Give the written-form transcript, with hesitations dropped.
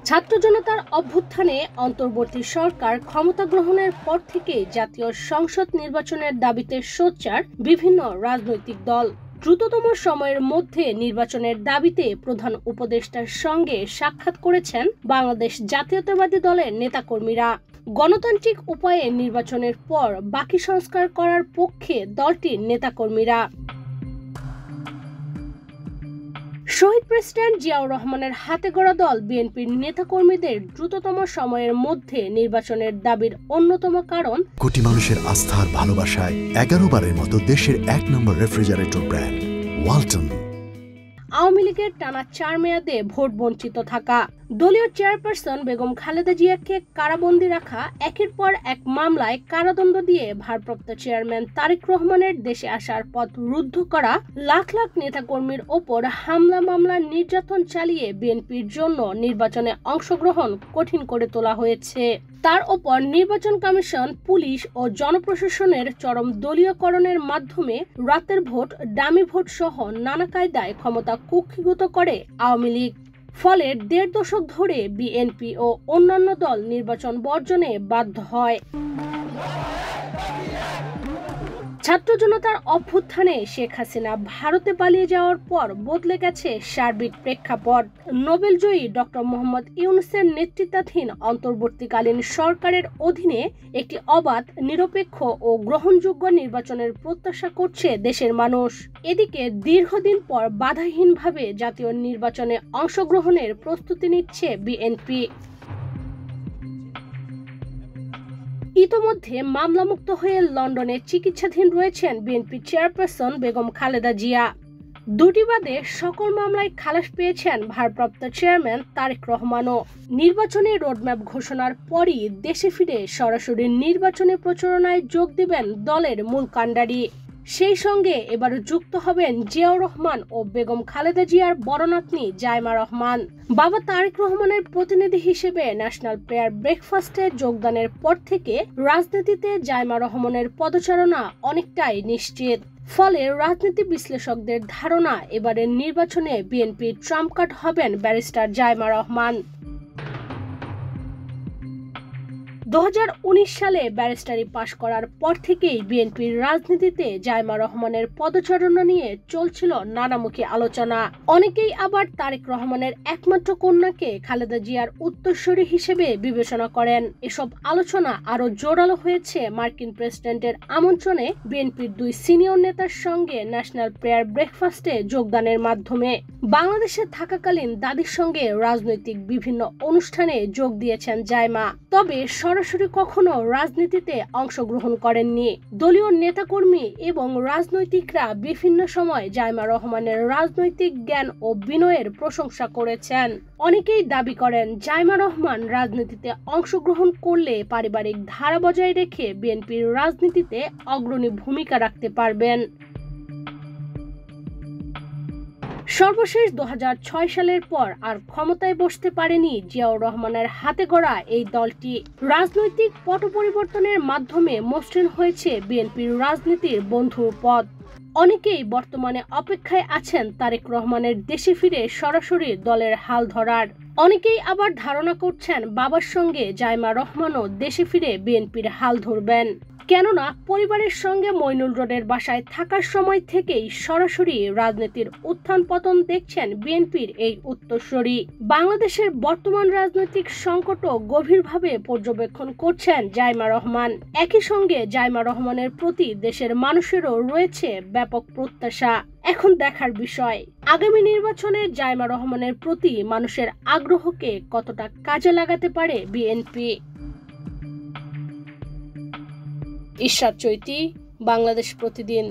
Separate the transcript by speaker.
Speaker 1: ছাত্র জনতার অভ্যুত্থানে অন্তর্বর্তী সরকার ক্ষমতা গ্রহণের পর থেকে জাতীয় সংসদ নির্বাচনের দাবিতে সোচ্চার বিভিন্ন রাজনৈতিক দল। দ্রুততম সময়ের মধ্যে নির্বাচনের দাবিতে প্রধান উপদেষ্টার সঙ্গে সাক্ষাৎ করেছেন বাংলাদেশ জাতীয়তাবাদী দলের নেতাকর্মীরা। গণতান্ত্রিক উপায়ে নির্বাচনের পর বাকি সংস্কার করার পক্ষে দলটির নেতাকর্মীরা। শহীদ প্রেসিডেন্ট জিয়াউর রহমানের হাতে গড়া দল বিএনপির নেতাকর্মীদের দ্রুততম সময়ের মধ্যে নির্বাচনের দাবির অন্যতম কারণ
Speaker 2: কোটি মানুষের আস্থার ভালোবাসায় 11 বারের মতো দেশের 1 নম্বর রেফ্রিজারেটর ব্র্যান্ড ওয়ালটন।
Speaker 1: আওয়ামী লীগের টানা 4 মেয়াদে ভোট বঞ্চিত থাকা, দলীয় চেয়ারপারসন বেগম খালেদা জিয়াকে কারাবন্দী রাখা, একের পর এক মামলায় কারাদণ্ড দিয়ে ভারপ্রাপ্ত চেয়ারম্যান তারেক রহমানের দেশে আসার পথ রুদ্ধ করা, লাখ লাখ নেতাকর্মীর ওপর হামলা মামলা নির্যাতন চালিয়ে বিএনপির জন্য নির্বাচনে অংশগ্রহণ কঠিন করে তোলা হয়েছে। তার ওপর নির্বাচন কমিশন, পুলিশ ও জনপ্রশাসনের চরম দলীয়করণের মাধ্যমে রাতের ভোট, ডামি ভোট সহ নানা কায়দায় ক্ষমতা কুক্ষিগত করে আওয়ামী লীগ। ফলে 1.5 দশক ধরে বিএনপি ও অন্যান্য দল নির্বাচন বর্জনে বাধ্য হয়। ছাত্র জনতার অভ্যুত্থানে শেখ হাসিনা ভারতে পালিয়ে যাওয়ার পর বদলে গেছে সার্বিক প্রেক্ষাপট। নোবেলজয়ী ডক্টর মোহাম্মদ ইউনূসের নেতৃত্বাধীন অন্তর্বর্তীকালীন সরকারের অধীনে একটি অবাধ, নিরপেক্ষ ও গ্রহণযোগ্য নির্বাচনের প্রত্যাশা করছে দেশের মানুষ। এদিকে দীর্ঘদিন পর বাধাহীনভাবে জাতীয় নির্বাচনে অংশগ্রহণের প্রস্তুতি নিচ্ছে বিএনপি। ইতোমধ্যে মামলামুক্ত হয়ে লন্ডনে চিকিৎসাধীন রয়েছেন বিএনপি চেয়ারপারসন বেগম খালেদা জিয়া। দুটি বাদে সকল মামলায় খালাস পেয়েছেন ভারপ্রাপ্ত চেয়ারম্যান তারেক রহমানও। নির্বাচনী রোডম্যাপ ঘোষণার পরই দেশে ফিরে সরাসরি নির্বাচনী প্রচারণায় যোগ দেবেন দলের মূল কাণ্ডারি। সেই সঙ্গে এবার যুক্ত হবেন জিয়াউর রহমান ও বেগম খালেদা জিয়ার বড় নাতনি জাইমা রহমান। বাবা তারেক রহমানের প্রতিনিধি হিসেবে ন্যাশনাল প্রেয়ার ব্রেকফাস্টে যোগদানের পর থেকে রাজনীতিতে জাইমা রহমানের পদচারণা অনেকটাই নিশ্চিত। ফলে রাজনীতি বিশ্লেষকদের ধারণা, এবারের নির্বাচনে বিএনপির ট্রাম্প কার্ড হবেন ব্যারিস্টার জাইমা রহমান। 2019 সালে ব্যারিস্টারি পাশ করার পর থেকেই বিএনপির রাজনীতিতে জাইমা রহমানের পদচারণা নিয়ে চলছিল নানামুখী আলোচনা। অনেকেই আবার তারেক রহমানের একমাত্র কন্যাকে খালেদা জিয়ার উত্তরসূরি হিসেবে বিবেচনা করেন। এসব আলোচনা আরো জোরালো হয়েছে মার্কিন প্রেসিডেন্টের আমন্ত্রণে বিএনপির 2 সিনিয়র নেতার সঙ্গে ন্যাশনাল প্রেয়ার ব্রেকফাস্টে যোগদানের মাধ্যমে। বাংলাদেশে থাকাকালীন দাদির সঙ্গে রাজনৈতিক বিভিন্ন অনুষ্ঠানে যোগ দিয়েছেন জাইমা, তবে সরাসরি কখনো রাজনীতিতে অংশগ্রহণ করেননি। দলীয় নেতাকর্মী এবং রাজনৈতিকরা বিভিন্ন সময় জাইমা রহমানের রাজনৈতিক জ্ঞান ও বিনয়ের প্রশংসা করেছেন। অনেকেই দাবি করেন জাইমা রহমান রাজনীতিতে অংশগ্রহণ করলে পারিবারিক ধারা বজায় রেখে বিএনপির রাজনীতিতে অগ্রণী ভূমিকা রাখতে পারবেন। সর্বশেষ 2006 সালের পর আর ক্ষমতায় বসতে পারেনি জিয়াউর রহমানের হাতে গড়া এই দলটি। রাজনৈতিক পট পরিবর্তনের মাধ্যমে মসৃণ হয়েছে বিএনপির রাজনীতির বন্ধুর পদ। অনেকেই বর্তমানে অপেক্ষায় আছেন তারেক রহমানের দেশে ফিরে সরাসরি দলের হাল ধরার। অনেকেই আবার ধারণা করছেন বাবার সঙ্গে জাইমা রহমানও দেশে ফিরে বিএনপির হাল ধরবেন। কেননা পরিবারের সঙ্গে মইনুল রোডের বাসায় থাকার সময় থেকেই সরাসরি রাজনীতির উত্থান পতন দেখছেন বিএনপির এই উত্তরসূরি। বাংলাদেশের বর্তমান রাজনৈতিক সংকটও গভীরভাবে পর্যবেক্ষণ করছেন জাইমা রহমান। একই সঙ্গে জাইমা রহমানের প্রতি দেশের মানুষেরও রয়েছে ব্যাপক প্রত্যাশা। এখন দেখার বিষয়, আগামী নির্বাচনে জাইমা রহমানের প্রতি মানুষের আগ্রহকে কতটা কাজে লাগাতে পারে বিএনপি। ইশরাত চৈতি, বাংলাদেশ প্রতিদিন।